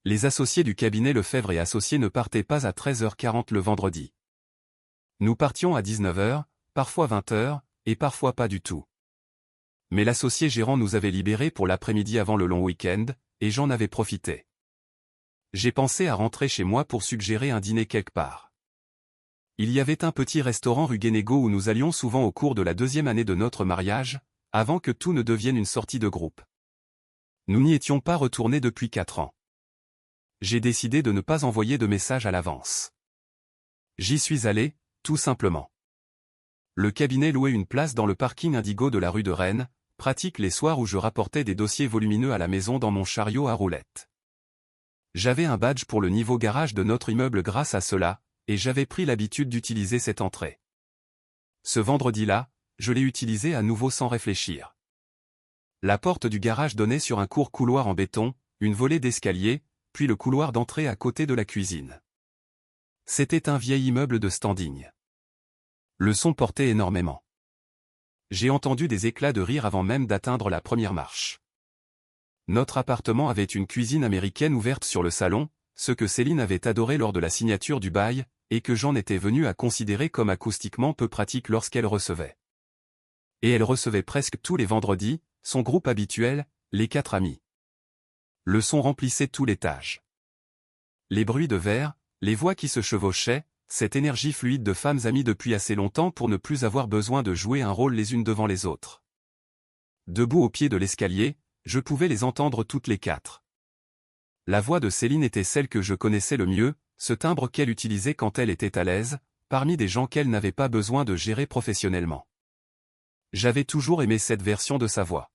Les associés du cabinet Lefebvre et Associés ne partaient pas à 13h40 le vendredi. Nous partions à 19h, parfois 20h, et parfois pas du tout. Mais l'associé gérant nous avait libérés pour l'après-midi avant le long week-end, et j'en avais profité. J'ai pensé à rentrer chez moi pour suggérer un dîner quelque part. Il y avait un petit restaurant rue Guénégaud où nous allions souvent au cours de la 2e année de notre mariage, avant que tout ne devienne une sortie de groupe. Nous n'y étions pas retournés depuis 4 ans. J'ai décidé de ne pas envoyer de message à l'avance. J'y suis allé, tout simplement. Le cabinet louait une place dans le parking Indigo de la rue de Rennes, pratique les soirs où je rapportais des dossiers volumineux à la maison dans mon chariot à roulettes. J'avais un badge pour le niveau garage de notre immeuble grâce à cela, et j'avais pris l'habitude d'utiliser cette entrée. Ce vendredi-là, je l'ai utilisé à nouveau sans réfléchir. La porte du garage donnait sur un court couloir en béton, une volée d'escalier, puis le couloir d'entrée à côté de la cuisine. C'était un vieil immeuble de standing. Le son portait énormément. J'ai entendu des éclats de rire avant même d'atteindre la première marche. Notre appartement avait une cuisine américaine ouverte sur le salon, ce que Céline avait adoré lors de la signature du bail, et que j'en étais venu à considérer comme acoustiquement peu pratique lorsqu'elle recevait. Et elle recevait presque tous les vendredis, son groupe habituel, les 4 amis. Le son remplissait tout l'étage. Les bruits de verre, les voix qui se chevauchaient, cette énergie fluide de femmes amies depuis assez longtemps pour ne plus avoir besoin de jouer un rôle les unes devant les autres. Debout au pied de l'escalier, je pouvais les entendre toutes les 4. La voix de Céline était celle que je connaissais le mieux, ce timbre qu'elle utilisait quand elle était à l'aise, parmi des gens qu'elle n'avait pas besoin de gérer professionnellement. J'avais toujours aimé cette version de sa voix.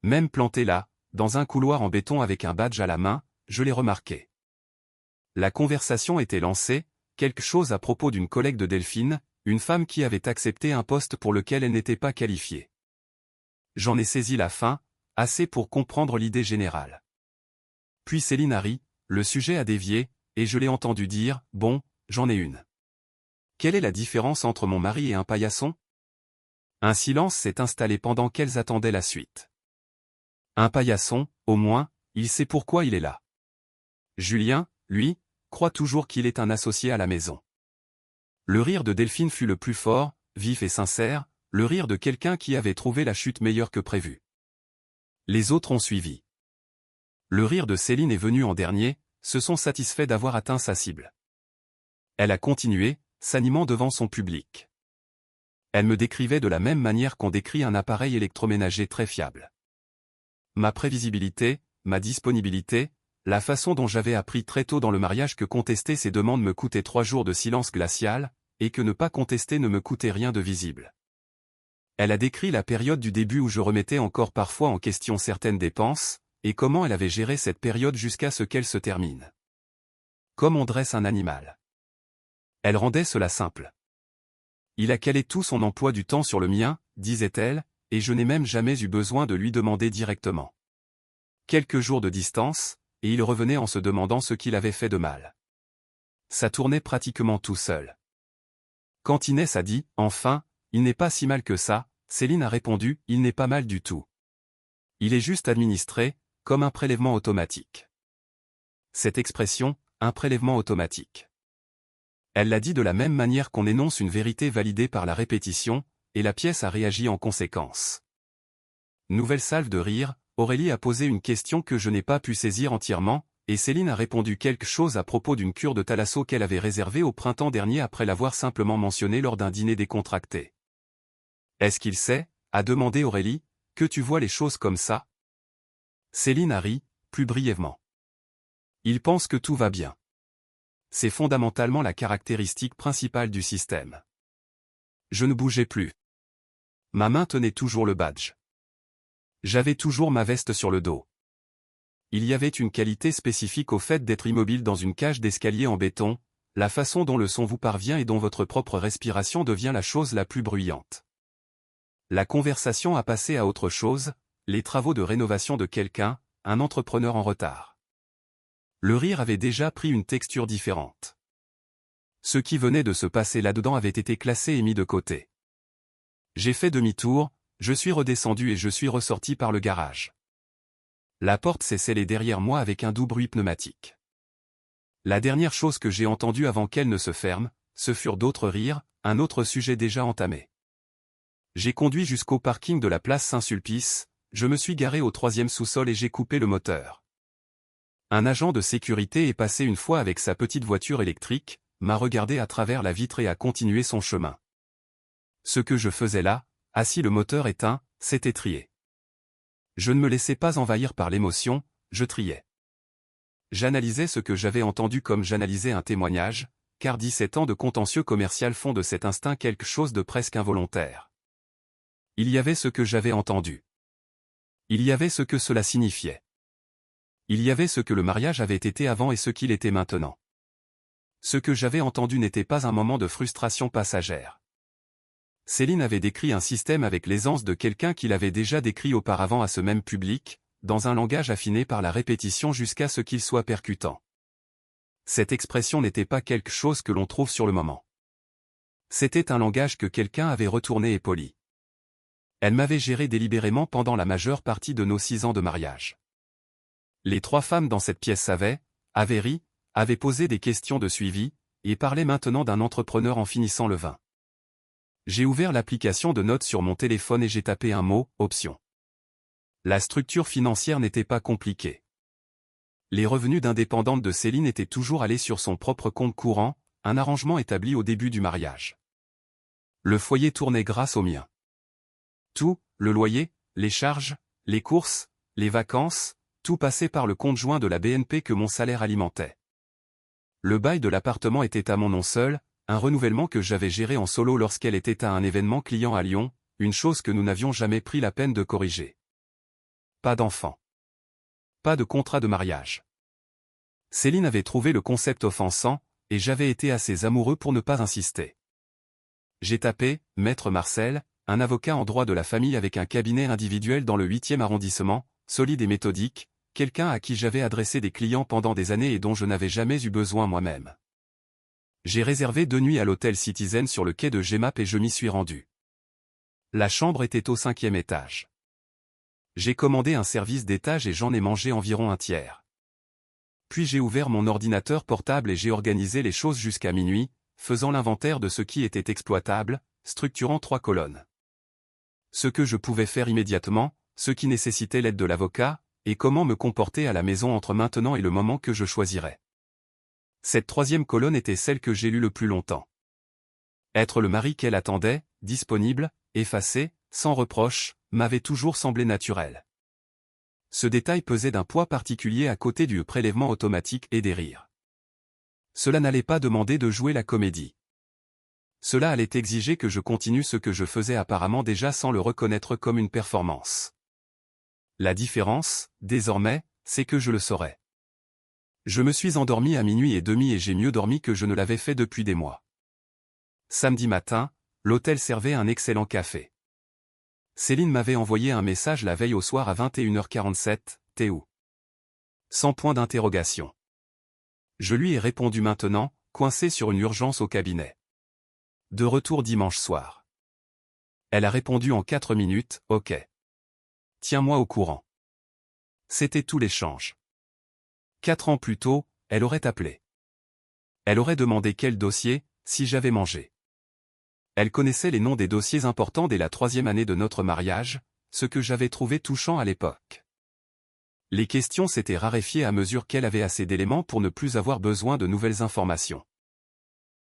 Même plantée là, dans un couloir en béton avec un badge à la main, je l'ai remarqué. La conversation était lancée, quelque chose à propos d'une collègue de Delphine, une femme qui avait accepté un poste pour lequel elle n'était pas qualifiée. J'en ai saisi la fin, assez pour comprendre l'idée générale. Puis Céline a ri, le sujet a dévié, et je l'ai entendu dire « Bon, j'en ai une. Quelle est la différence entre mon mari et un paillasson ?» Un silence s'est installé pendant qu'elles attendaient la suite. Un paillasson, au moins, il sait pourquoi il est là. Julien, lui, croit toujours qu'il est un associé à la maison. Le rire de Delphine fut le plus fort, vif et sincère, le rire de quelqu'un qui avait trouvé la chute meilleure que prévu. Les autres ont suivi. Le rire de Céline est venu en dernier, se sont satisfaits d'avoir atteint sa cible. Elle a continué, s'animant devant son public. Elle me décrivait de la même manière qu'on décrit un appareil électroménager très fiable. Ma prévisibilité, ma disponibilité, la façon dont j'avais appris très tôt dans le mariage que contester ses demandes me coûtait 3 jours de silence glacial, et que ne pas contester ne me coûtait rien de visible. Elle a décrit la période du début où je remettais encore parfois en question certaines dépenses, et comment elle avait géré cette période jusqu'à ce qu'elle se termine. Comme on dresse un animal. Elle rendait cela simple. Il a calé tout son emploi du temps sur le mien, disait-elle, et je n'ai même jamais eu besoin de lui demander directement. Quelques jours de distance, et il revenait en se demandant ce qu'il avait fait de mal. Ça tournait pratiquement tout seul. Quand Inès a dit « Enfin, il n'est pas si mal que ça », Céline a répondu « Il n'est pas mal du tout. Il est juste administré, comme un prélèvement automatique. » Cette expression, un prélèvement automatique. Elle l'a dit de la même manière qu'on énonce une vérité validée par la répétition, et la pièce a réagi en conséquence. Nouvelle salve de rire, Aurélie a posé une question que je n'ai pas pu saisir entièrement, et Céline a répondu quelque chose à propos d'une cure de thalasso qu'elle avait réservée au printemps dernier après l'avoir simplement mentionné lors d'un dîner décontracté. « Est-ce qu'il sait ?» a demandé Aurélie, « que tu vois les choses comme ça ?» Céline a ri, plus brièvement. Il pense que tout va bien. C'est fondamentalement la caractéristique principale du système. Je ne bougeais plus. Ma main tenait toujours le badge. J'avais toujours ma veste sur le dos. Il y avait une qualité spécifique au fait d'être immobile dans une cage d'escalier en béton, la façon dont le son vous parvient et dont votre propre respiration devient la chose la plus bruyante. La conversation a passé à autre chose, les travaux de rénovation de quelqu'un, un entrepreneur en retard. Le rire avait déjà pris une texture différente. Ce qui venait de se passer là-dedans avait été classé et mis de côté. J'ai fait demi-tour, je suis redescendu et je suis ressorti par le garage. La porte s'est scellée derrière moi avec un doux bruit pneumatique. La dernière chose que j'ai entendue avant qu'elle ne se ferme, ce furent d'autres rires, un autre sujet déjà entamé. J'ai conduit jusqu'au parking de la place Saint-Sulpice, je me suis garé au 3e sous-sol et j'ai coupé le moteur. Un agent de sécurité est passé une fois avec sa petite voiture électrique, m'a regardé à travers la vitre et a continué son chemin. Ce que je faisais là, assis le moteur éteint, c'était trier. Je ne me laissais pas envahir par l'émotion, je triais. J'analysais ce que j'avais entendu comme j'analysais un témoignage, car 17 ans de contentieux commercial font de cet instinct quelque chose de presque involontaire. Il y avait ce que j'avais entendu. Il y avait ce que cela signifiait. Il y avait ce que le mariage avait été avant et ce qu'il était maintenant. Ce que j'avais entendu n'était pas un moment de frustration passagère. Céline avait décrit un système avec l'aisance de quelqu'un qui l'avait déjà décrit auparavant à ce même public, dans un langage affiné par la répétition jusqu'à ce qu'il soit percutant. Cette expression n'était pas quelque chose que l'on trouve sur le moment. C'était un langage que quelqu'un avait retourné et poli. Elle m'avait géré délibérément pendant la majeure partie de nos 6 ans de mariage. Les 3 femmes dans cette pièce avaient ri, avaient posé des questions de suivi, et parlaient maintenant d'un entrepreneur en finissant le vin. J'ai ouvert l'application de notes sur mon téléphone et j'ai tapé un mot, option. La structure financière n'était pas compliquée. Les revenus d'indépendante de Céline étaient toujours allés sur son propre compte courant, un arrangement établi au début du mariage. Le foyer tournait grâce au mien. Tout, le loyer, les charges, les courses, les vacances, tout passait par le compte joint de la BNP que mon salaire alimentait. Le bail de l'appartement était à mon nom seul, un renouvellement que j'avais géré en solo lorsqu'elle était à un événement client à Lyon, une chose que nous n'avions jamais pris la peine de corriger. Pas d'enfant. Pas de contrat de mariage. Céline avait trouvé le concept offensant, et j'avais été assez amoureux pour ne pas insister. J'ai tapé « Maître Marcel », un avocat en droit de la famille avec un cabinet individuel dans le 8e arrondissement, solide et méthodique, quelqu'un à qui j'avais adressé des clients pendant des années et dont je n'avais jamais eu besoin moi-même. J'ai réservé 2 nuits à l'hôtel Citizen sur le quai de Gemap et je m'y suis rendu. La chambre était au 5e étage. J'ai commandé un service d'étage et j'en ai mangé environ un tiers. Puis j'ai ouvert mon ordinateur portable et j'ai organisé les choses jusqu'à minuit, faisant l'inventaire de ce qui était exploitable, structurant 3 colonnes. Ce que je pouvais faire immédiatement, ce qui nécessitait l'aide de l'avocat, et comment me comporter à la maison entre maintenant et le moment que je choisirais. Cette 3e colonne était celle que j'ai lue le plus longtemps. Être le mari qu'elle attendait, disponible, effacé, sans reproche, m'avait toujours semblé naturel. Ce détail pesait d'un poids particulier à côté du prélèvement automatique et des rires. Cela n'allait pas demander de jouer la comédie. Cela allait exiger que je continue ce que je faisais apparemment déjà sans le reconnaître comme une performance. La différence, désormais, c'est que je le saurais. Je me suis endormi à minuit et demi et j'ai mieux dormi que je ne l'avais fait depuis des mois. Samedi matin, l'hôtel servait un excellent café. Céline m'avait envoyé un message la veille au soir à 21h47, « T'es où ? » Sans point d'interrogation. Je lui ai répondu maintenant, coincé sur une urgence au cabinet. De retour dimanche soir. Elle a répondu en 4 minutes, « Ok. Tiens-moi au courant. » C'était tout l'échange. 4 ans plus tôt, elle aurait appelé. Elle aurait demandé quel dossier, si j'avais mangé. Elle connaissait les noms des dossiers importants dès la 3e année de notre mariage, ce que j'avais trouvé touchant à l'époque. Les questions s'étaient raréfiées à mesure qu'elle avait assez d'éléments pour ne plus avoir besoin de nouvelles informations.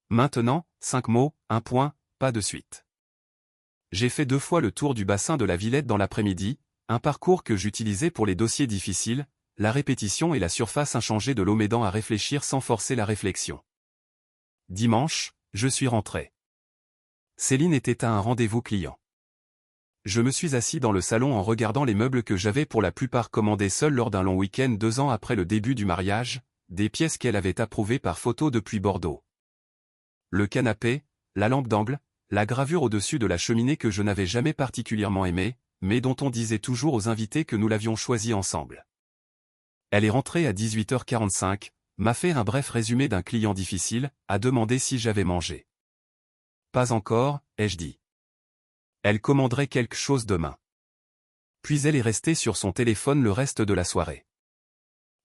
Maintenant, 5 mots, 1 point, pas de suite. J'ai fait 2 fois le tour du bassin de la Villette dans l'après-midi, un parcours que j'utilisais pour les dossiers difficiles, la répétition et la surface inchangée de l'eau m'aidant à réfléchir sans forcer la réflexion. Dimanche, je suis rentré. Céline était à un rendez-vous client. Je me suis assis dans le salon en regardant les meubles que j'avais pour la plupart commandés seul lors d'un long week-end 2 ans après le début du mariage, des pièces qu'elle avait approuvées par photo depuis Bordeaux. Le canapé, la lampe d'angle, la gravure au-dessus de la cheminée que je n'avais jamais particulièrement aimée, mais dont on disait toujours aux invités que nous l'avions choisie ensemble. Elle est rentrée à 18h45, m'a fait un bref résumé d'un client difficile, a demandé si j'avais mangé. Pas encore, ai-je dit. Elle commanderait quelque chose demain. Puis elle est restée sur son téléphone le reste de la soirée.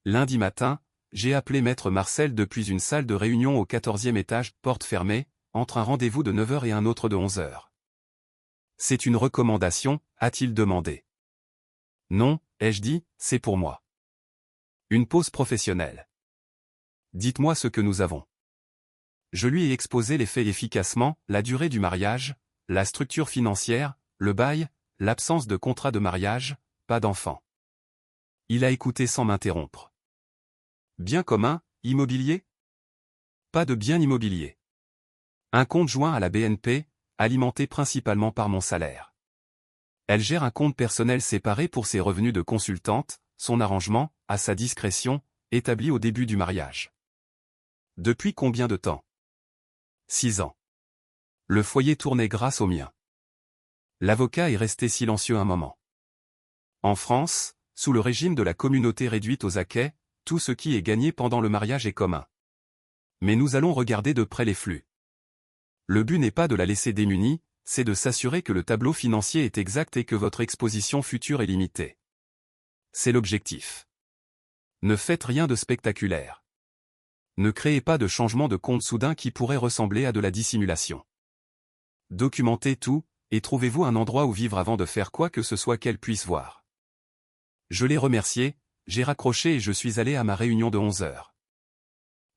Lundi matin, j'ai appelé maître Marcel depuis une salle de réunion au 14e étage, porte fermée, entre un rendez-vous de 9 h et un autre de 11 h. C'est une recommandation, a-t-il demandé. Non, ai-je dit, c'est pour moi. Une pause professionnelle. Dites-moi ce que nous avons. Je lui ai exposé les faits efficacement, la durée du mariage, la structure financière, le bail, l'absence de contrat de mariage, pas d'enfant. Il a écouté sans m'interrompre. Bien commun, immobilier? Pas de bien immobilier. Un compte joint à la BNP, alimenté principalement par mon salaire. Elle gère un compte personnel séparé pour ses revenus de consultante, son arrangement, à sa discrétion, établi au début du mariage. Depuis combien de temps? 6 ans. Le foyer tournait grâce au mien. L'avocat est resté silencieux un moment. En France, sous le régime de la communauté réduite aux acquêts, tout ce qui est gagné pendant le mariage est commun. Mais nous allons regarder de près les flux. Le but n'est pas de la laisser démunie, c'est de s'assurer que le tableau financier est exact et que votre exposition future est limitée. C'est l'objectif. Ne faites rien de spectaculaire. Ne créez pas de changement de compte soudain qui pourrait ressembler à de la dissimulation. Documentez tout, et trouvez-vous un endroit où vivre avant de faire quoi que ce soit qu'elle puisse voir. Je l'ai remercié, j'ai raccroché et je suis allé à ma réunion de 11 h.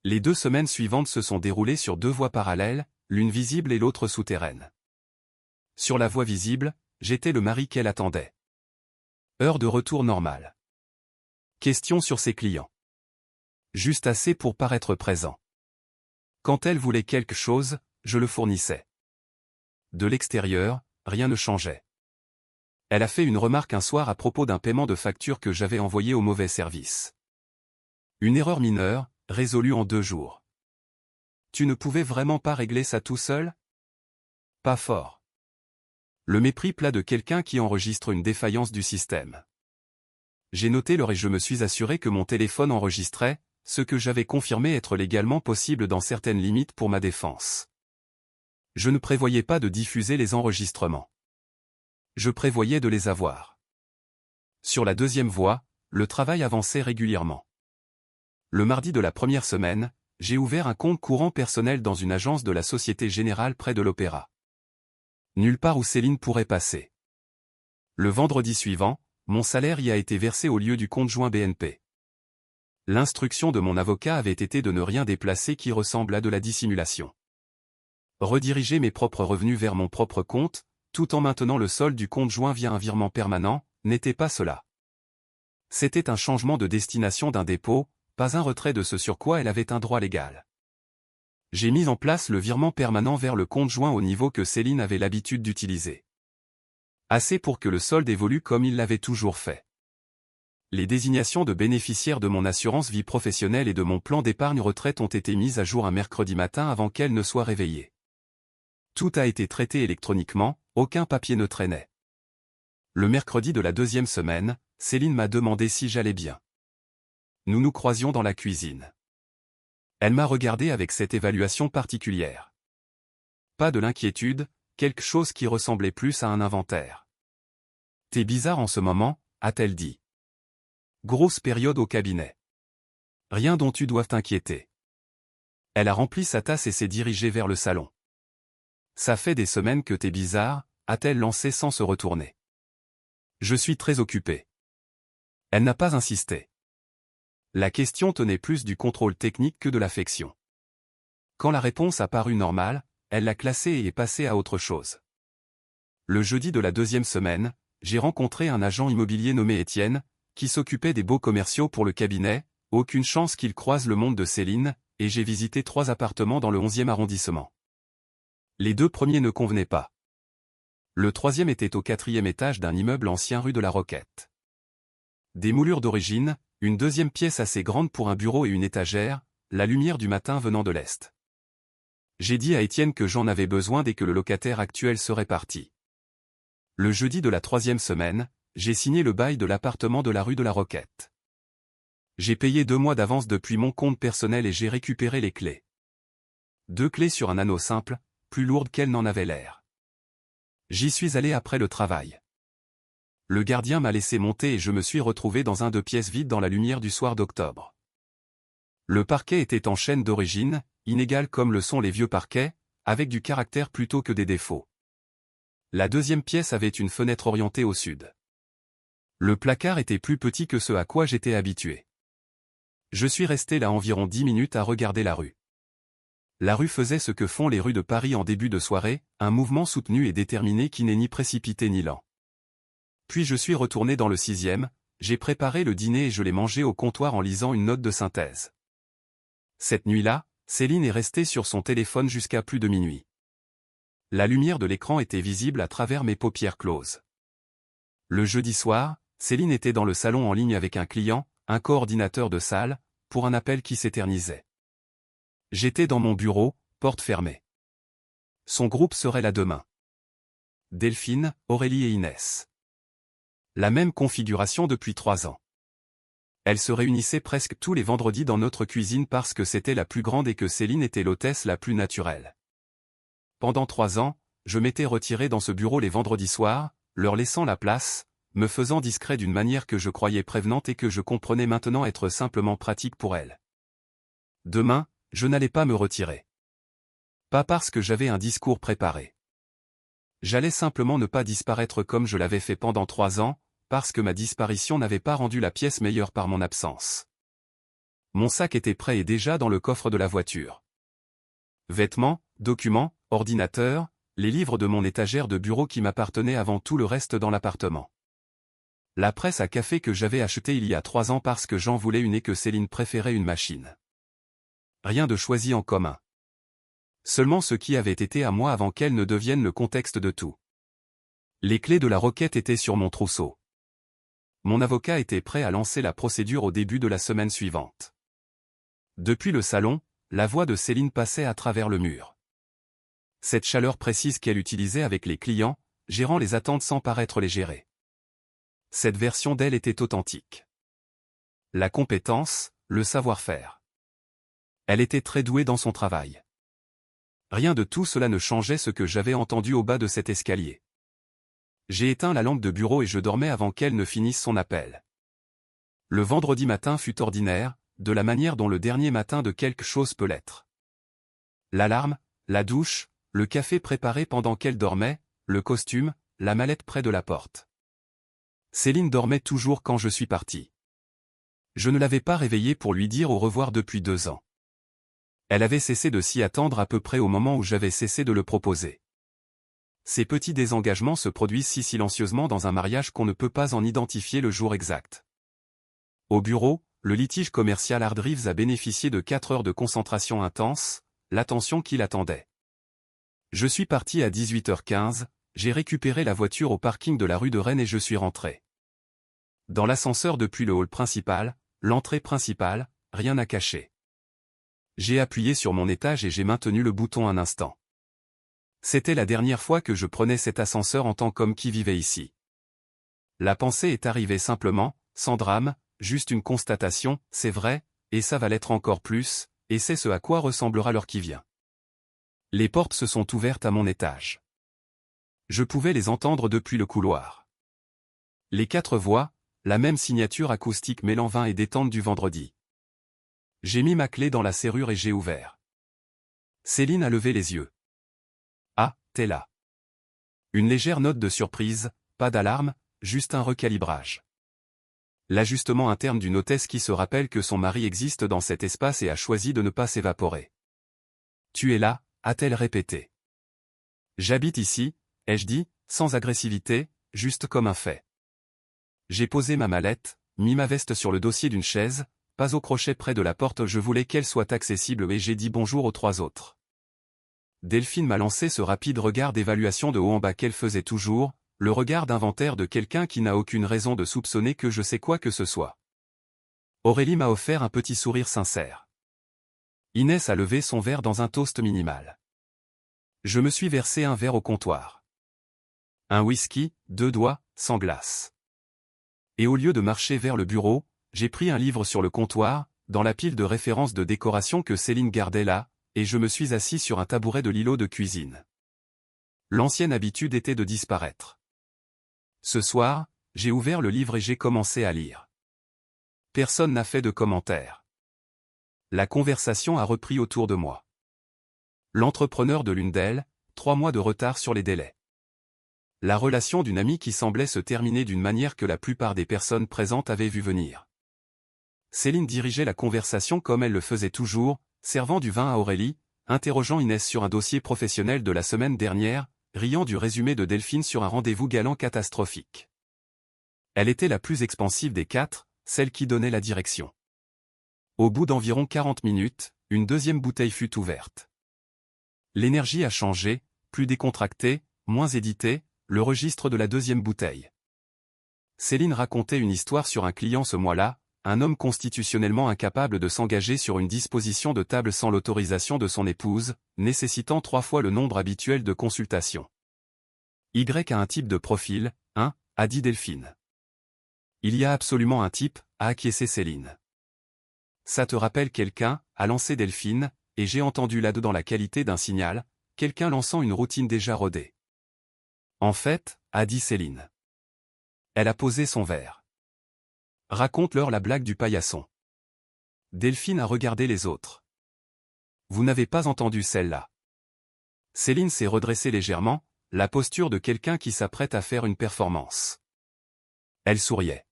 Les 2 semaines suivantes se sont déroulées sur 2 voies parallèles, l'une visible et l'autre souterraine. Sur la voie visible, j'étais le mari qu'elle attendait. Heure de retour normale. Questions sur ses clients. Juste assez pour paraître présent. Quand elle voulait quelque chose, je le fournissais. De l'extérieur, rien ne changeait. Elle a fait une remarque un soir à propos d'un paiement de facture que j'avais envoyé au mauvais service. Une erreur mineure, résolue en 2 jours. Tu ne pouvais vraiment pas régler ça tout seul? Pas fort. Le mépris plat de quelqu'un qui enregistre une défaillance du système. J'ai noté l'heure et je me suis assuré que mon téléphone enregistrait, ce que j'avais confirmé être légalement possible dans certaines limites pour ma défense. Je ne prévoyais pas de diffuser les enregistrements. Je prévoyais de les avoir. Sur la 2e voie, le travail avançait régulièrement. Le mardi de la première semaine, j'ai ouvert un compte courant personnel dans une agence de la Société Générale près de l'Opéra. Nulle part où Céline pourrait passer. Le vendredi suivant, mon salaire y a été versé au lieu du compte joint BNP. L'instruction de mon avocat avait été de ne rien déplacer qui ressemble à de la dissimulation. Rediriger mes propres revenus vers mon propre compte, tout en maintenant le solde du compte joint via un virement permanent, n'était pas cela. C'était un changement de destination d'un dépôt, pas un retrait de ce sur quoi elle avait un droit légal. J'ai mis en place le virement permanent vers le compte joint au niveau que Céline avait l'habitude d'utiliser. Assez pour que le solde évolue comme il l'avait toujours fait. Les désignations de bénéficiaires de mon assurance vie professionnelle et de mon plan d'épargne retraite ont été mises à jour un mercredi matin avant qu'elle ne soit réveillée. Tout a été traité électroniquement, aucun papier ne traînait. Le mercredi de la 2e semaine, Céline m'a demandé si j'allais bien. Nous nous croisions dans la cuisine. Elle m'a regardé avec cette évaluation particulière. Pas de l'inquiétude, quelque chose qui ressemblait plus à un inventaire. T'es bizarre en ce moment, a-t-elle dit. Grosse période au cabinet. Rien dont tu doives t'inquiéter. Elle a rempli sa tasse et s'est dirigée vers le salon. Ça fait des semaines que t'es bizarre, a-t-elle lancé sans se retourner. Je suis très occupée. Elle n'a pas insisté. La question tenait plus du contrôle technique que de l'affection. Quand la réponse a paru normale, elle l'a classée et est passée à autre chose. Le jeudi de la 2e semaine, j'ai rencontré un agent immobilier nommé Étienne, qui s'occupait des baux commerciaux pour le cabinet, aucune chance qu'il croise le monde de Céline, et j'ai visité 3 appartements dans le 11e arrondissement. Les 2 premiers ne convenaient pas. Le 3e était au 4e étage d'un immeuble ancien rue de la Roquette. Des moulures d'origine, une 2e pièce assez grande pour un bureau et une étagère, la lumière du matin venant de l'est. J'ai dit à Étienne que j'en avais besoin dès que le locataire actuel serait parti. Le jeudi de la 3e semaine, j'ai signé le bail de l'appartement de la rue de la Roquette. J'ai payé 2 mois d'avance depuis mon compte personnel et j'ai récupéré les clés. 2 clés sur un anneau simple, plus lourdes qu'elles n'en avaient l'air. J'y suis allé après le travail. le gardien m'a laissé monter et je me suis retrouvé dans un 2 pièces vide dans la lumière du soir d'octobre. Le parquet était en chêne d'origine, inégal comme le sont les vieux parquets, avec du caractère plutôt que des défauts. La deuxième pièce avait une fenêtre orientée au sud. Le placard était plus petit que ce à quoi j'étais habitué. Je suis resté là environ 10 minutes à regarder la rue. La rue faisait ce que font les rues de Paris en début de soirée, un mouvement soutenu et déterminé qui n'est ni précipité ni lent. Puis je suis retourné dans le 6e, j'ai préparé le dîner et je l'ai mangé au comptoir en lisant une note de synthèse. Cette nuit-là, Céline est restée sur son téléphone jusqu'à plus de minuit. La lumière de l'écran était visible à travers mes paupières closes. Le jeudi soir, Céline était dans le salon en ligne avec un client, un coordinateur de salle, pour un appel qui s'éternisait. J'étais dans mon bureau, porte fermée. Son groupe serait là demain. Delphine, Aurélie et Inès. La même configuration depuis 3 ans. Elles se réunissaient presque tous les vendredis dans notre cuisine parce que c'était la plus grande et que Céline était l'hôtesse la plus naturelle. Pendant 3 ans, je m'étais retiré dans ce bureau les vendredis soirs, leur laissant la place, me faisant discret d'une manière que je croyais prévenante et que je comprenais maintenant être simplement pratique pour elles. Demain, je n'allais pas me retirer. Pas parce que j'avais un discours préparé. J'allais simplement ne pas disparaître comme je l'avais fait pendant 3 ans, parce que ma disparition n'avait pas rendu la pièce meilleure par mon absence. Mon sac était prêt et déjà dans le coffre de la voiture. Vêtements, documents, ordinateur, les livres de mon étagère de bureau qui m'appartenaient avant tout le reste dans l'appartement. La presse à café que j'avais achetée il y a 3 ans parce que j'en voulais une et que Céline préférait une machine. Rien de choisi en commun. Seulement ce qui avait été à moi avant qu'elle ne devienne le contexte de tout. Les clés de la requête étaient sur mon trousseau. Mon avocat était prêt à lancer la procédure au début de la semaine suivante. Depuis le salon, la voix de Céline passait à travers le mur. Cette chaleur précise qu'elle utilisait avec les clients, gérant les attentes sans paraître les gérer. Cette version d'elle était authentique. La compétence, le savoir-faire. Elle était très douée dans son travail. Rien de tout cela ne changeait ce que j'avais entendu au bas de cet escalier. J'ai éteint la lampe de bureau et je dormais avant qu'elle ne finisse son appel. Le vendredi matin fut ordinaire, de la manière dont le dernier matin de quelque chose peut l'être. L'alarme, la douche, le café préparé pendant qu'elle dormait, le costume, la mallette près de la porte. Céline dormait toujours quand je suis parti. Je ne l'avais pas réveillée pour lui dire au revoir depuis 2 ans. Elle avait cessé de s'y attendre à peu près au moment où j'avais cessé de le proposer. Ces petits désengagements se produisent si silencieusement dans un mariage qu'on ne peut pas en identifier le jour exact. Au bureau, le litige commercial Hardreeves a bénéficié de 4 heures de concentration intense, l'attention qu'il attendait. Je suis parti à 18h15, j'ai récupéré la voiture au parking de la rue de Rennes et je suis rentré. Dans l'ascenseur depuis le hall principal, l'entrée principale, rien à cacher. J'ai appuyé sur mon étage et j'ai maintenu le bouton un instant. C'était la dernière fois que je prenais cet ascenseur en tant qu'homme qui vivait ici. La pensée est arrivée simplement, sans drame, juste une constatation, c'est vrai, et ça va l'être encore plus, et c'est ce à quoi ressemblera l'heure qui vient. Les portes se sont ouvertes à mon étage. Je pouvais les entendre depuis le couloir. Les 4 voix, la même signature acoustique mêlant vin et détente du vendredi. J'ai mis ma clé dans la serrure et j'ai ouvert. Céline a levé les yeux. Ah, t'es là. Une légère note de surprise, pas d'alarme, juste un recalibrage. L'ajustement interne d'une hôtesse qui se rappelle que son mari existe dans cet espace et a choisi de ne pas s'évaporer. Tu es là, a-t-elle répété. J'habite ici, ai-je dit, sans agressivité, juste comme un fait. J'ai posé ma mallette, mis ma veste sur le dossier d'une chaise, pas au crochet près de la porte, je voulais qu'elle soit accessible et j'ai dit bonjour aux 3 autres. Delphine m'a lancé ce rapide regard d'évaluation de haut en bas qu'elle faisait toujours, le regard d'inventaire de quelqu'un qui n'a aucune raison de soupçonner que je sais quoi que ce soit. Aurélie m'a offert un petit sourire sincère. Inès a levé son verre dans un toast minimal. Je me suis versé un verre au comptoir. Un whisky, 2 doigts, sans glace. Et au lieu de marcher vers le bureau, j'ai pris un livre sur le comptoir, dans la pile de références de décoration que Céline gardait là, et je me suis assis sur un tabouret de l'îlot de cuisine. L'ancienne habitude était de disparaître. Ce soir, j'ai ouvert le livre et j'ai commencé à lire. Personne n'a fait de commentaire. La conversation a repris autour de moi. L'entrepreneur de l'une d'elles, 3 mois de retard sur les délais. La relation d'une amie qui semblait se terminer d'une manière que la plupart des personnes présentes avaient vu venir. Céline dirigeait la conversation comme elle le faisait toujours, servant du vin à Aurélie, interrogeant Inès sur un dossier professionnel de la semaine dernière, riant du résumé de Delphine sur un rendez-vous galant catastrophique. Elle était la plus expansive des 4, celle qui donnait la direction. Au bout d'environ 40 minutes, une deuxième bouteille fut ouverte. L'énergie a changé, plus décontractée, moins éditée, le registre de la deuxième bouteille. Céline racontait une histoire sur un client ce mois-là, un homme constitutionnellement incapable de s'engager sur une disposition de table sans l'autorisation de son épouse, nécessitant 3 fois le nombre habituel de consultations. Y a un type de profil, hein, a dit Delphine. Il y a absolument un type, a acquiescé Céline. Ça te rappelle quelqu'un, a lancé Delphine, et j'ai entendu là-dedans la qualité d'un signal, quelqu'un lançant une routine déjà rodée. En fait, a dit Céline. Elle a posé son verre. Raconte-leur la blague du paillasson. Delphine a regardé les autres. Vous n'avez pas entendu celle-là. Céline s'est redressée légèrement, la posture de quelqu'un qui s'apprête à faire une performance. Elle souriait.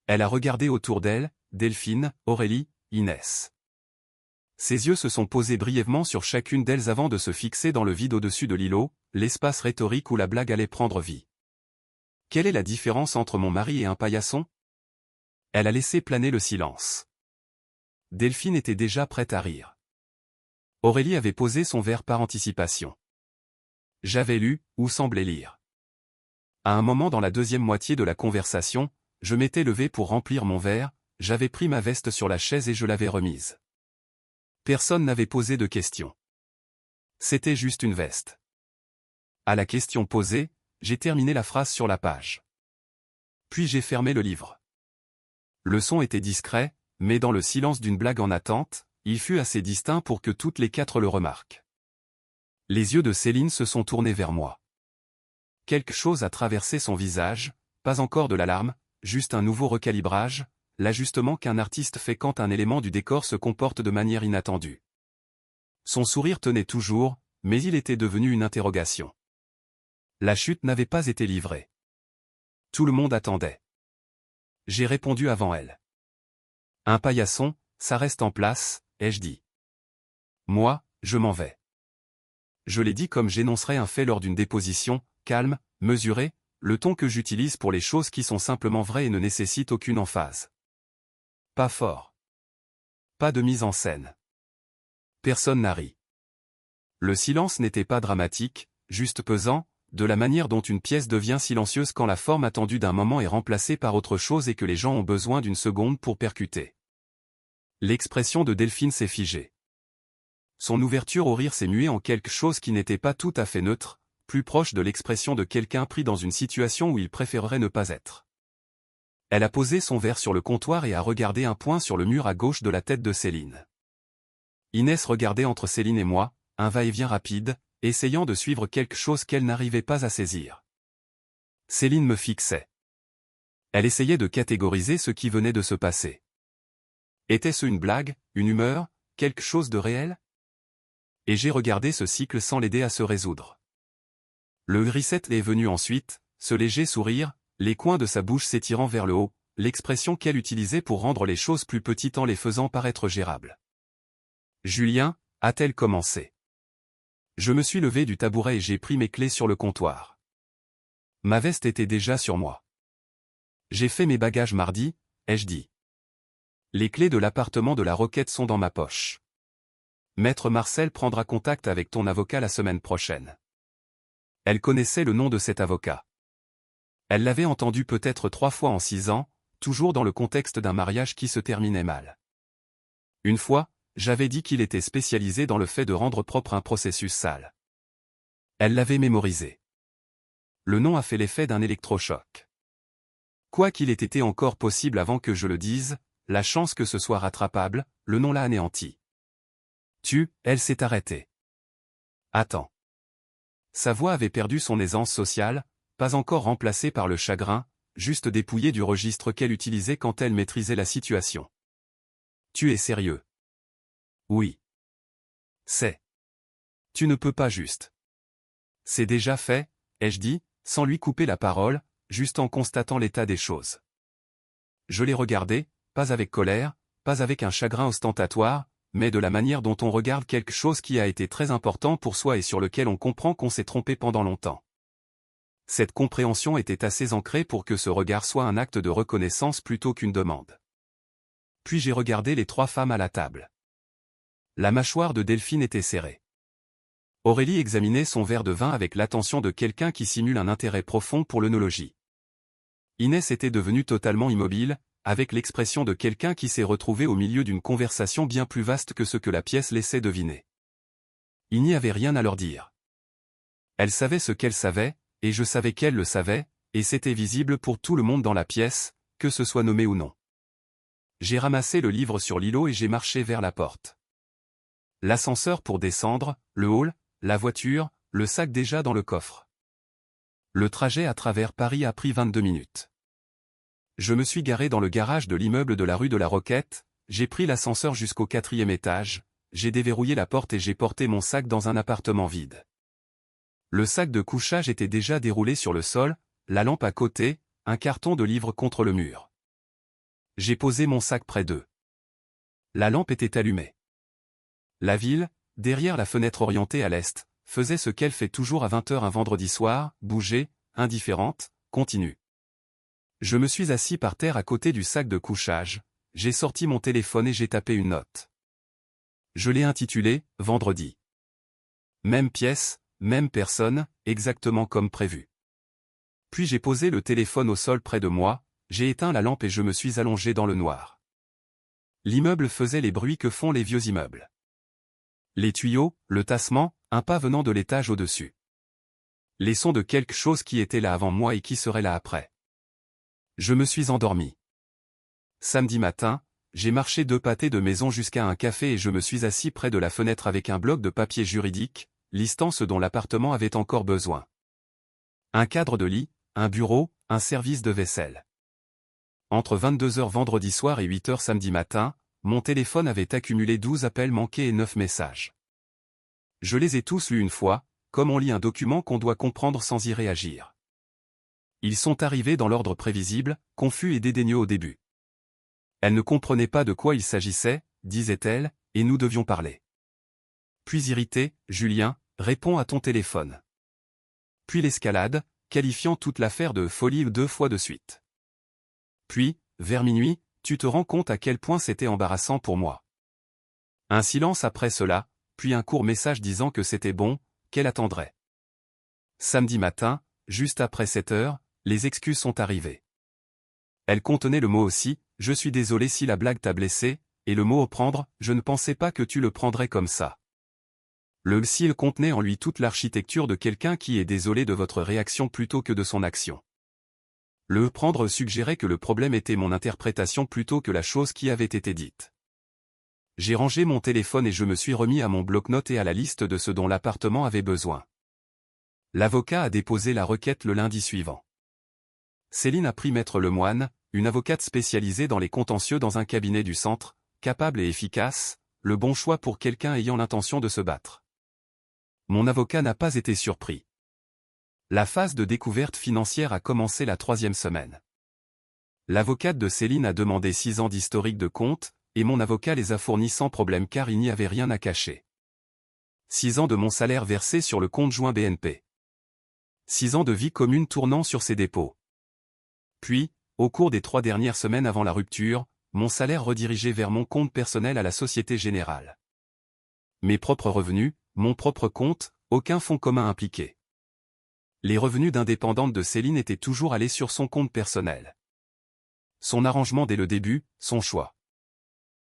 Elle a regardé autour d'elle, Delphine, Aurélie, Inès. Ses yeux se sont posés brièvement sur chacune d'elles avant de se fixer dans le vide au-dessus de l'îlot, l'espace rhétorique où la blague allait prendre vie. Quelle est la différence entre mon mari et un paillasson ? Elle a laissé planer le silence. Delphine était déjà prête à rire. Aurélie avait posé son verre par anticipation. J'avais lu, ou semblais lire. À un moment dans la deuxième moitié de la conversation, je m'étais levé pour remplir mon verre, j'avais pris ma veste sur la chaise et je l'avais remise. Personne n'avait posé de questions. C'était juste une veste. À la question posée, j'ai terminé la phrase sur la page. Puis j'ai fermé le livre. Le son était discret, mais dans le silence d'une blague en attente, il fut assez distinct pour que toutes les 4 le remarquent. Les yeux de Céline se sont tournés vers moi. Quelque chose a traversé son visage, pas encore de l'alarme, juste un nouveau recalibrage, l'ajustement qu'un artiste fait quand un élément du décor se comporte de manière inattendue. Son sourire tenait toujours, mais il était devenu une interrogation. La chute n'avait pas été livrée. Tout le monde attendait. J'ai répondu avant elle. Un paillasson, ça reste en place, ai-je dit. Moi, je m'en vais. Je l'ai dit comme j'énoncerais un fait lors d'une déposition, calme, mesuré, le ton que j'utilise pour les choses qui sont simplement vraies et ne nécessitent aucune emphase. Pas fort. Pas de mise en scène. Personne n'a ri. Le silence n'était pas dramatique, juste pesant, de la manière dont une pièce devient silencieuse quand la forme attendue d'un moment est remplacée par autre chose et que les gens ont besoin d'une seconde pour percuter. L'expression de Delphine s'est figée. Son ouverture au rire s'est muée en quelque chose qui n'était pas tout à fait neutre, plus proche de l'expression de quelqu'un pris dans une situation où il préférerait ne pas être. Elle a posé son verre sur le comptoir et a regardé un point sur le mur à gauche de la tête de Céline. Inès regardait entre Céline et moi, un va-et-vient rapide, essayant de suivre quelque chose qu'elle n'arrivait pas à saisir. Céline me fixait. Elle essayait de catégoriser ce qui venait de se passer. Était-ce une blague, une humeur, quelque chose de réel ? Et j'ai regardé ce cycle sans l'aider à se résoudre. Le grisette est venu ensuite, ce léger sourire, les coins de sa bouche s'étirant vers le haut, l'expression qu'elle utilisait pour rendre les choses plus petites en les faisant paraître gérables. Julien, a-t-elle commencé. Je me suis levé du tabouret et j'ai pris mes clés sur le comptoir. Ma veste était déjà sur moi. J'ai fait mes bagages mardi, ai-je dit. Les clés de l'appartement de la Roquette sont dans ma poche. Maître Marcel prendra contact avec ton avocat la semaine prochaine. Elle connaissait le nom de cet avocat. Elle l'avait entendu peut-être 3 fois en 6 ans, toujours dans le contexte d'un mariage qui se terminait mal. Une fois, j'avais dit qu'il était spécialisé dans le fait de rendre propre un processus sale. Elle l'avait mémorisé. Le nom a fait l'effet d'un électrochoc. Quoi qu'il ait été encore possible avant que je le dise, la chance que ce soit rattrapable, le nom l'a anéanti. Elle s'est arrêtée. Attends. Sa voix avait perdu son aisance sociale, pas encore remplacée par le chagrin, juste dépouillée du registre qu'elle utilisait quand elle maîtrisait la situation. Tu es sérieux? Oui. C'est. Tu ne peux pas juste. C'est déjà fait, ai-je dit, sans lui couper la parole, juste en constatant l'état des choses. Je l'ai regardé, pas avec colère, pas avec un chagrin ostentatoire, mais de la manière dont on regarde quelque chose qui a été très important pour soi et sur lequel on comprend qu'on s'est trompé pendant longtemps. Cette compréhension était assez ancrée pour que ce regard soit un acte de reconnaissance plutôt qu'une demande. Puis j'ai regardé les 3 femmes à la table. La mâchoire de Delphine était serrée. Aurélie examinait son verre de vin avec l'attention de quelqu'un qui simule un intérêt profond pour l'œnologie. Inès était devenue totalement immobile, avec l'expression de quelqu'un qui s'est retrouvé au milieu d'une conversation bien plus vaste que ce que la pièce laissait deviner. Il n'y avait rien à leur dire. Elle savait ce qu'elle savait, et je savais qu'elle le savait, et c'était visible pour tout le monde dans la pièce, que ce soit nommé ou non. J'ai ramassé le livre sur l'îlot et j'ai marché vers la porte. L'ascenseur pour descendre, le hall, la voiture, le sac déjà dans le coffre. Le trajet à travers Paris a pris 22 minutes. Je me suis garé dans le garage de l'immeuble de la rue de la Roquette, j'ai pris l'ascenseur jusqu'au 4e étage, j'ai déverrouillé la porte et j'ai porté mon sac dans un appartement vide. Le sac de couchage était déjà déroulé sur le sol, la lampe à côté, un carton de livres contre le mur. J'ai posé mon sac près d'eux. La lampe était allumée. La ville, derrière la fenêtre orientée à l'est, faisait ce qu'elle fait toujours à 20 h un vendredi soir, bouger, indifférente, continue. Je me suis assis par terre à côté du sac de couchage, j'ai sorti mon téléphone et j'ai tapé une note. Je l'ai intitulée « Vendredi ». Même pièce, même personne, exactement comme prévu. Puis j'ai posé le téléphone au sol près de moi, j'ai éteint la lampe et je me suis allongé dans le noir. L'immeuble faisait les bruits que font les vieux immeubles. Les tuyaux, le tassement, un pas venant de l'étage au-dessus. Les sons de quelque chose qui était là avant moi et qui serait là après. Je me suis endormi. Samedi matin, j'ai marché 2 pâtés de maison jusqu'à un café et je me suis assis près de la fenêtre avec un bloc de papier juridique, listant ce dont l'appartement avait encore besoin. Un cadre de lit, un bureau, un service de vaisselle. Entre 22 h vendredi soir et 8 h samedi matin, mon téléphone avait accumulé 12 appels manqués et 9 messages. Je les ai tous lus une fois, comme on lit un document qu'on doit comprendre sans y réagir. Ils sont arrivés dans l'ordre prévisible, confus et dédaigneux au début. Elle ne comprenait pas de quoi il s'agissait, disait-elle, et nous devions parler. Puis irrité, Julien, réponds à ton téléphone. Puis l'escalade, qualifiant toute l'affaire de folie 2 fois de suite. Puis, vers minuit, tu te rends compte à quel point c'était embarrassant pour moi. Un silence après cela, puis un court message disant que c'était bon, qu'elle attendrait. Samedi matin, juste après 7 h, les excuses sont arrivées. Elle contenait le mot aussi, je suis désolé si la blague t'a blessé, et le mot au prendre, je ne pensais pas que tu le prendrais comme ça. Le s'il contenait en lui toute l'architecture de quelqu'un qui est désolé de votre réaction plutôt que de son action. Le prendre suggérait que le problème était mon interprétation plutôt que la chose qui avait été dite. J'ai rangé mon téléphone et je me suis remis à mon bloc-notes et à la liste de ce dont l'appartement avait besoin. L'avocat a déposé la requête le lundi suivant. Céline a pris Maître Lemoine, une avocate spécialisée dans les contentieux dans un cabinet du centre, capable et efficace, le bon choix pour quelqu'un ayant l'intention de se battre. Mon avocat n'a pas été surpris. La phase de découverte financière a commencé la 3e semaine. L'avocate de Céline a demandé 6 ans d'historique de compte, et mon avocat les a fournis sans problème car il n'y avait rien à cacher. 6 ans de mon salaire versé sur le compte joint BNP. 6 ans de vie commune tournant sur ses dépôts. Puis, au cours des 3 dernières semaines avant la rupture, mon salaire redirigé vers mon compte personnel à la Société Générale. Mes propres revenus, mon propre compte, aucun fonds commun impliqué. Les revenus d'indépendante de Céline étaient toujours allés sur son compte personnel. Son arrangement dès le début, son choix.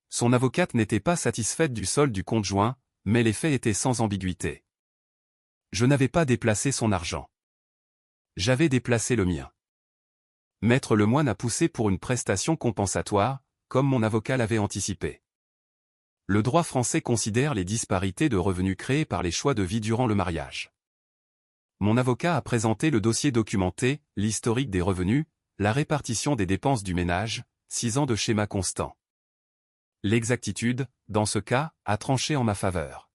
Son avocate n'était pas satisfaite du solde du compte joint, mais les faits étaient sans ambiguïté. Je n'avais pas déplacé son argent. J'avais déplacé le mien. Maître Lemoine a poussé pour une prestation compensatoire, comme mon avocat l'avait anticipé. Le droit français considère les disparités de revenus créées par les choix de vie durant le mariage. Mon avocat a présenté le dossier documenté, l'historique des revenus, la répartition des dépenses du ménage, 6 ans de schéma constant. L'exactitude, dans ce cas, a tranché en ma faveur.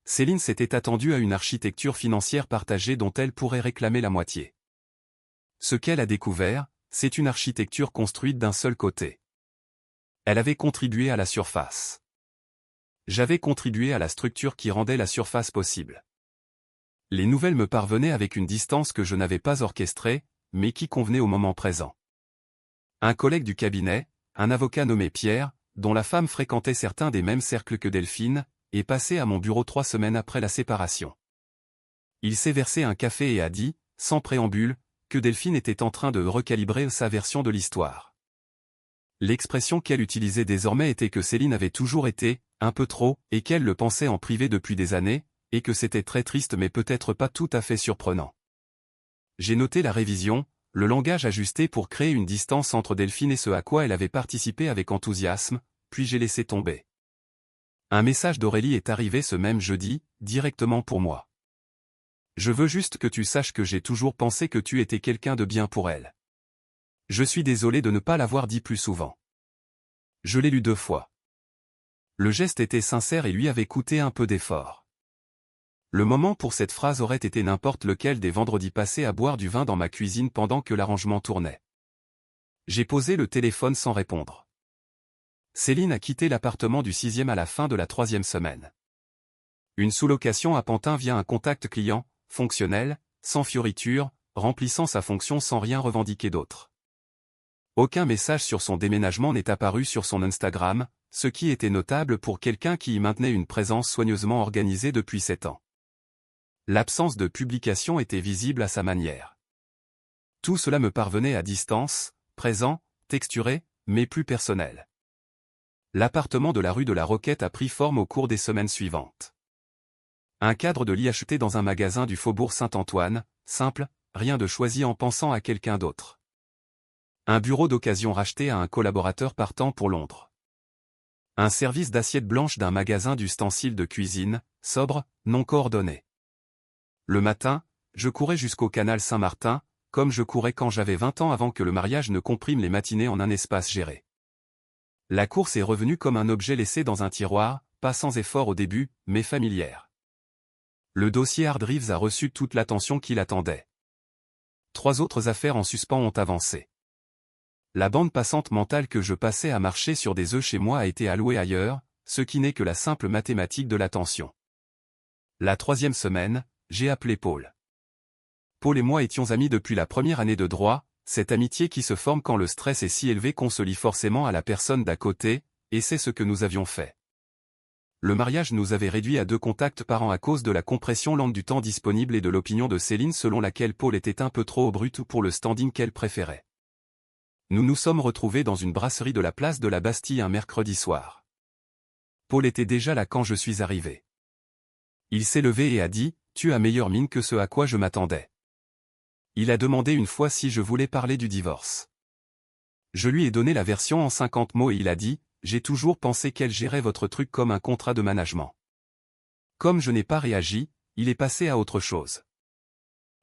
Céline s'était attendue à une architecture financière partagée dont elle pourrait réclamer la moitié. Ce qu'elle a découvert, c'est une architecture construite d'un seul côté. Elle avait contribué à la surface. J'avais contribué à la structure qui rendait la surface possible. Les nouvelles me parvenaient avec une distance que je n'avais pas orchestrée, mais qui convenait au moment présent. Un collègue du cabinet, un avocat nommé Pierre, dont la femme fréquentait certains des mêmes cercles que Delphine, est passé à mon bureau 3 semaines après la séparation. Il s'est versé un café et a dit, sans préambule, que Delphine était en train de recalibrer sa version de l'histoire. L'expression qu'elle utilisait désormais était que Céline avait toujours été, un peu trop, et qu'elle le pensait en privé depuis des années, et que c'était très triste mais peut-être pas tout à fait surprenant. J'ai noté la révision, le langage ajusté pour créer une distance entre Delphine et ce à quoi elle avait participé avec enthousiasme, puis j'ai laissé tomber. Un message d'Aurélie est arrivé ce même jeudi, directement pour moi. Je veux juste que tu saches que j'ai toujours pensé que tu étais quelqu'un de bien pour elle. Je suis désolé de ne pas l'avoir dit plus souvent. Je l'ai lu 2 fois. Le geste était sincère et lui avait coûté un peu d'effort. Le moment pour cette phrase aurait été n'importe lequel des vendredis passés à boire du vin dans ma cuisine pendant que l'arrangement tournait. J'ai posé le téléphone sans répondre. Céline a quitté l'appartement du 6e à la fin de la 3e semaine. Une sous-location à Pantin via un contact client, fonctionnel, sans fioriture, remplissant sa fonction sans rien revendiquer d'autre. Aucun message sur son déménagement n'est apparu sur son Instagram, ce qui était notable pour quelqu'un qui y maintenait une présence soigneusement organisée depuis 7 ans. L'absence de publication était visible à sa manière. Tout cela me parvenait à distance, présent, texturé, mais plus personnel. L'appartement de la rue de la Roquette a pris forme au cours des semaines suivantes. Un cadre de lit acheté dans un magasin du faubourg Saint-Antoine, simple, rien de choisi en pensant à quelqu'un d'autre. Un bureau d'occasion racheté à un collaborateur partant pour Londres. Un service d'assiettes blanches d'un magasin d'ustensiles de cuisine, sobre, non coordonné. Le matin, je courais jusqu'au canal Saint-Martin, comme je courais quand j'avais 20 ans avant que le mariage ne comprime les matinées en un espace géré. La course est revenue comme un objet laissé dans un tiroir, pas sans effort au début, mais familière. Le dossier Hard Drives a reçu toute l'attention qu'il attendait. 3 autres affaires en suspens ont avancé. La bande passante mentale que je passais à marcher sur des œufs chez moi a été allouée ailleurs, ce qui n'est que la simple mathématique de l'attention. La 3e semaine, j'ai appelé Paul. Paul et moi étions amis depuis la première année de droit, cette amitié qui se forme quand le stress est si élevé qu'on se lie forcément à la personne d'à côté, et c'est ce que nous avions fait. Le mariage nous avait réduit à 2 contacts par an à cause de la compression lente du temps disponible et de l'opinion de Céline selon laquelle Paul était un peu trop brut pour le standing qu'elle préférait. Nous nous sommes retrouvés dans une brasserie de la place de la Bastille un mercredi soir. Paul était déjà là quand je suis arrivé. Il s'est levé et a dit « Tu as meilleure mine que ce à quoi je m'attendais ». Il a demandé une fois si je voulais parler du divorce. Je lui ai donné la version en 50 mots et il a dit « J'ai toujours pensé qu'elle gérait votre truc comme un contrat de management ». Comme je n'ai pas réagi, il est passé à autre chose.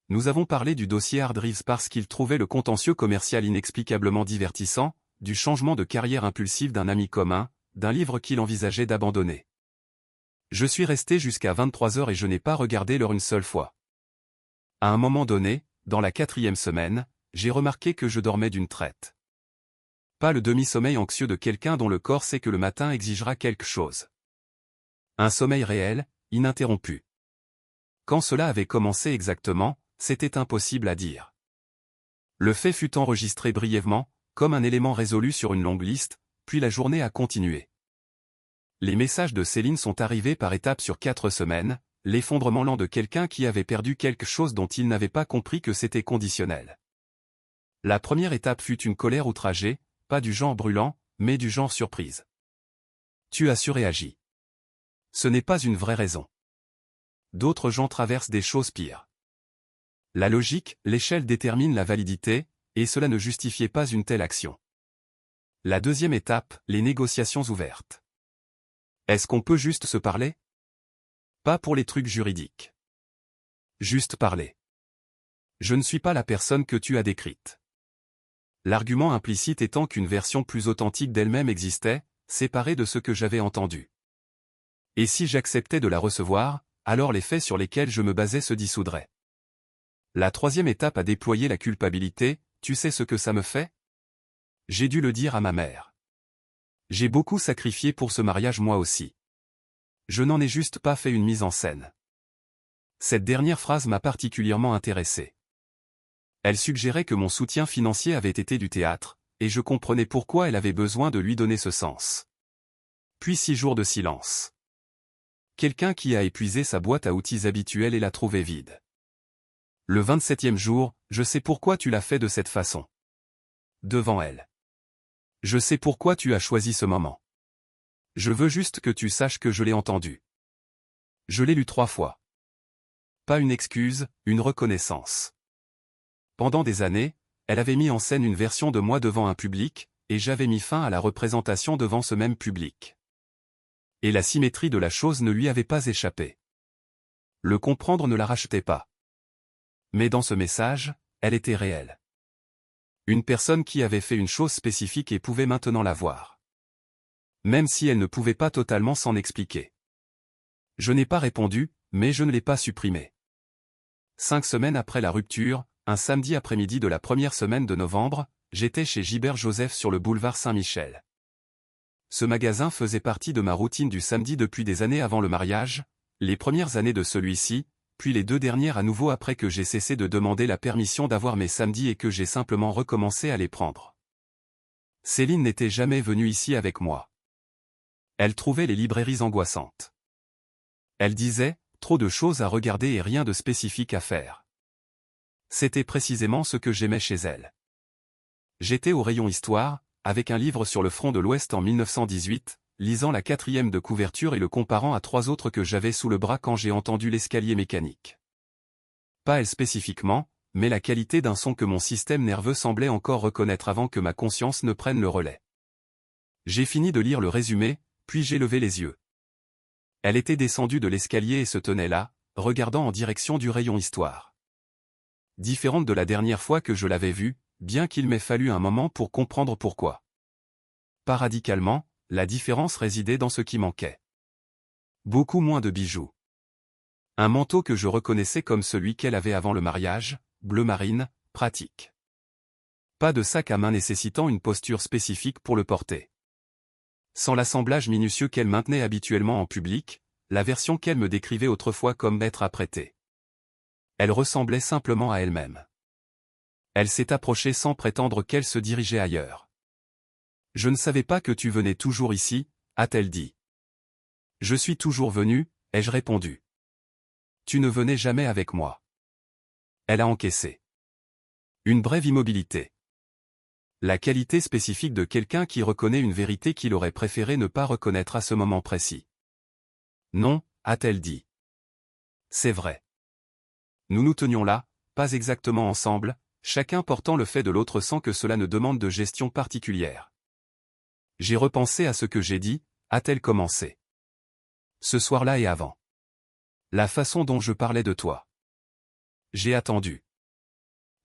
Nous avons parlé du dossier Hard Drives parce qu'il trouvait le contentieux commercial inexplicablement divertissant, du changement de carrière impulsif d'un ami commun, d'un livre qu'il envisageait d'abandonner. Je suis resté jusqu'à 23h et je n'ai pas regardé l'heure une seule fois. À un moment donné, dans la 4e semaine, j'ai remarqué que je dormais d'une traite. Pas le demi-sommeil anxieux de quelqu'un dont le corps sait que le matin exigera quelque chose. Un sommeil réel, ininterrompu. Quand cela avait commencé exactement, c'était impossible à dire. Le fait fut enregistré brièvement, comme un élément résolu sur une longue liste, puis la journée a continué. Les messages de Céline sont arrivés par étapes sur 4 semaines, l'effondrement lent de quelqu'un qui avait perdu quelque chose dont il n'avait pas compris que c'était conditionnel. La première étape fut une colère outragée, pas du genre brûlant, mais du genre surprise. Tu as surréagi. Ce n'est pas une vraie raison. D'autres gens traversent des choses pires. La logique, l'échelle détermine la validité, et cela ne justifiait pas une telle action. La deuxième étape, les négociations ouvertes. Est-ce qu'on peut juste se parler? Pas pour les trucs juridiques. Juste parler. Je ne suis pas la personne que tu as décrite. L'argument implicite étant qu'une version plus authentique d'elle-même existait, séparée de ce que j'avais entendu. Et si j'acceptais de la recevoir, alors les faits sur lesquels je me basais se dissoudraient. La troisième étape à déployer la culpabilité, tu sais ce que ça me fait? J'ai dû le dire à ma mère. J'ai beaucoup sacrifié pour ce mariage moi aussi. Je n'en ai juste pas fait une mise en scène. Cette dernière phrase m'a particulièrement intéressé. Elle suggérait que mon soutien financier avait été du théâtre, et je comprenais pourquoi elle avait besoin de lui donner ce sens. Puis 6 jours de silence. Quelqu'un qui a épuisé sa boîte à outils habituelle et l'a trouvée vide. Le 27e jour, je sais pourquoi tu l'as fait de cette façon. Devant elle. Je sais pourquoi tu as choisi ce moment. Je veux juste que tu saches que je l'ai entendu. Je l'ai lu 3 fois. Pas une excuse, une reconnaissance. Pendant des années, elle avait mis en scène une version de moi devant un public, et j'avais mis fin à la représentation devant ce même public. Et la symétrie de la chose ne lui avait pas échappé. Le comprendre ne la rachetait pas. Mais dans ce message, elle était réelle. Une personne qui avait fait une chose spécifique et pouvait maintenant la voir. Même si elle ne pouvait pas totalement s'en expliquer. Je n'ai pas répondu, mais je ne l'ai pas supprimé. 5 semaines après la rupture, un samedi après-midi de la première semaine de novembre, j'étais chez Gilbert Joseph sur le boulevard Saint-Michel. Ce magasin faisait partie de ma routine du samedi depuis des années avant le mariage, les premières années de celui-ci, puis les 2 dernières à nouveau après que j'ai cessé de demander la permission d'avoir mes samedis et que j'ai simplement recommencé à les prendre. Céline n'était jamais venue ici avec moi. Elle trouvait les librairies angoissantes. Elle disait, trop de choses à regarder et rien de spécifique à faire. C'était précisément ce que j'aimais chez elle. J'étais au rayon Histoire, avec un livre sur le front de l'Ouest en 1918, lisant la 4e de couverture et le comparant à 3 autres que j'avais sous le bras quand j'ai entendu l'escalier mécanique. Pas elle spécifiquement, mais la qualité d'un son que mon système nerveux semblait encore reconnaître avant que ma conscience ne prenne le relais. J'ai fini de lire le résumé, puis j'ai levé les yeux. Elle était descendue de l'escalier et se tenait là, regardant en direction du rayon Histoire. Différente de la dernière fois que je l'avais vue, bien qu'il m'ait fallu un moment pour comprendre pourquoi. Pas radicalement, la différence résidait dans ce qui manquait. Beaucoup moins de bijoux. Un manteau que je reconnaissais comme celui qu'elle avait avant le mariage, bleu marine, pratique. Pas de sac à main nécessitant une posture spécifique pour le porter. Sans l'assemblage minutieux qu'elle maintenait habituellement en public, la version qu'elle me décrivait autrefois comme être apprêtée. Elle ressemblait simplement à elle-même. Elle s'est approchée sans prétendre qu'elle se dirigeait ailleurs. « Je ne savais pas que tu venais toujours ici », a-t-elle dit. « Je suis toujours venu », ai-je répondu. « Tu ne venais jamais avec moi. » Elle a encaissé. Une brève immobilité. La qualité spécifique de quelqu'un qui reconnaît une vérité qu'il aurait préféré ne pas reconnaître à ce moment précis. « Non », a-t-elle dit. « C'est vrai. » Nous nous tenions là, pas exactement ensemble, chacun portant le fait de l'autre sans que cela ne demande de gestion particulière. J'ai repensé à ce que j'ai dit, a-t-elle commencé. Ce soir-là et avant. La façon dont je parlais de toi. J'ai attendu.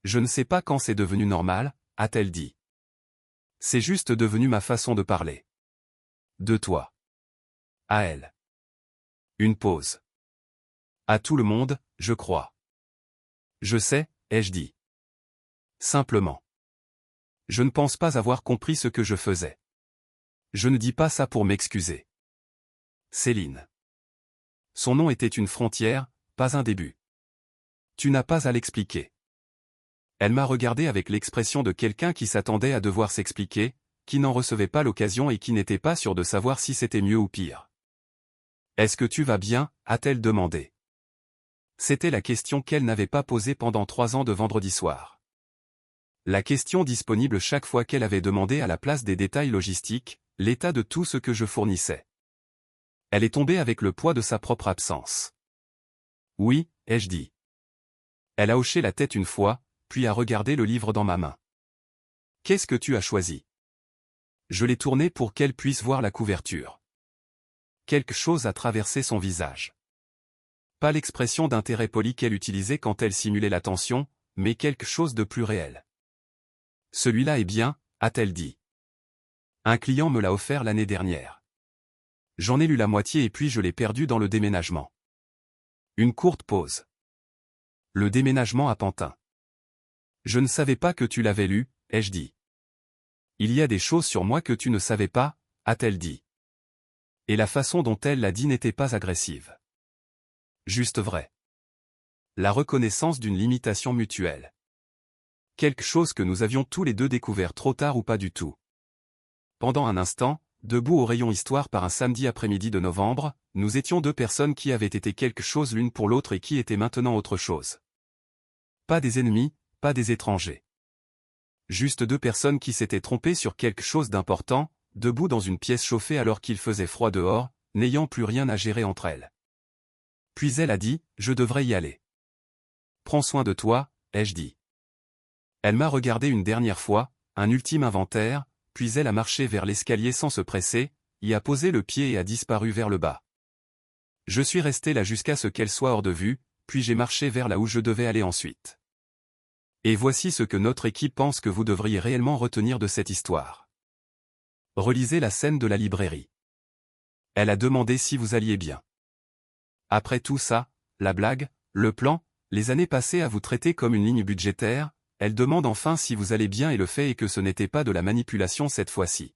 Je ne sais pas quand c'est devenu normal, a-t-elle dit. C'est juste devenu ma façon de parler. De toi. À elle. Une pause. À tout le monde, je crois. Je sais, ai-je dit. Simplement. Je ne pense pas avoir compris ce que je faisais. Je ne dis pas ça pour m'excuser. Céline. Son nom était une frontière, pas un début. Tu n'as pas à l'expliquer. Elle m'a regardé avec l'expression de quelqu'un qui s'attendait à devoir s'expliquer, qui n'en recevait pas l'occasion et qui n'était pas sûr de savoir si c'était mieux ou pire. Est-ce que tu vas bien, a-t-elle demandé. C'était la question qu'elle n'avait pas posée pendant 3 ans de vendredi soir. La question disponible chaque fois qu'elle avait demandé à la place des détails logistiques, l'état de tout ce que je fournissais. Elle est tombée avec le poids de sa propre absence. Oui, ai-je dit. Elle a hoché la tête une fois, puis a regardé le livre dans ma main. Qu'est-ce que tu as choisi? Je l'ai tourné pour qu'elle puisse voir la couverture. Quelque chose a traversé son visage. Pas l'expression d'intérêt poli qu'elle utilisait quand elle simulait l'attention, mais quelque chose de plus réel. Celui-là est bien, a-t-elle dit. Un client me l'a offert l'année dernière. J'en ai lu la moitié et puis je l'ai perdu dans le déménagement. Une courte pause. Le déménagement à Pantin. Je ne savais pas que tu l'avais lu, ai-je dit. Il y a des choses sur moi que tu ne savais pas, a-t-elle dit. Et la façon dont elle l'a dit n'était pas agressive. Juste vrai. La reconnaissance d'une limitation mutuelle. Quelque chose que nous avions tous les deux découvert trop tard ou pas du tout. Pendant un instant, debout au rayon Histoire par un samedi après-midi de novembre, nous étions deux personnes qui avaient été quelque chose l'une pour l'autre et qui étaient maintenant autre chose. Pas des ennemis, pas des étrangers. Juste deux personnes qui s'étaient trompées sur quelque chose d'important, debout dans une pièce chauffée alors qu'il faisait froid dehors, n'ayant plus rien à gérer entre elles. Puis elle a dit, je devrais y aller. Prends soin de toi, ai-je dit. Elle m'a regardé une dernière fois, un ultime inventaire, puis elle a marché vers l'escalier sans se presser, y a posé le pied et a disparu vers le bas. Je suis resté là jusqu'à ce qu'elle soit hors de vue, puis j'ai marché vers là où je devais aller ensuite. Et voici ce que notre équipe pense que vous devriez réellement retenir de cette histoire. Relisez la scène de la librairie. Elle a demandé si vous alliez bien. Après tout ça, la blague, le plan, les années passées à vous traiter comme une ligne budgétaire, elle demande enfin si vous allez bien et le fait est que ce n'était pas de la manipulation cette fois-ci.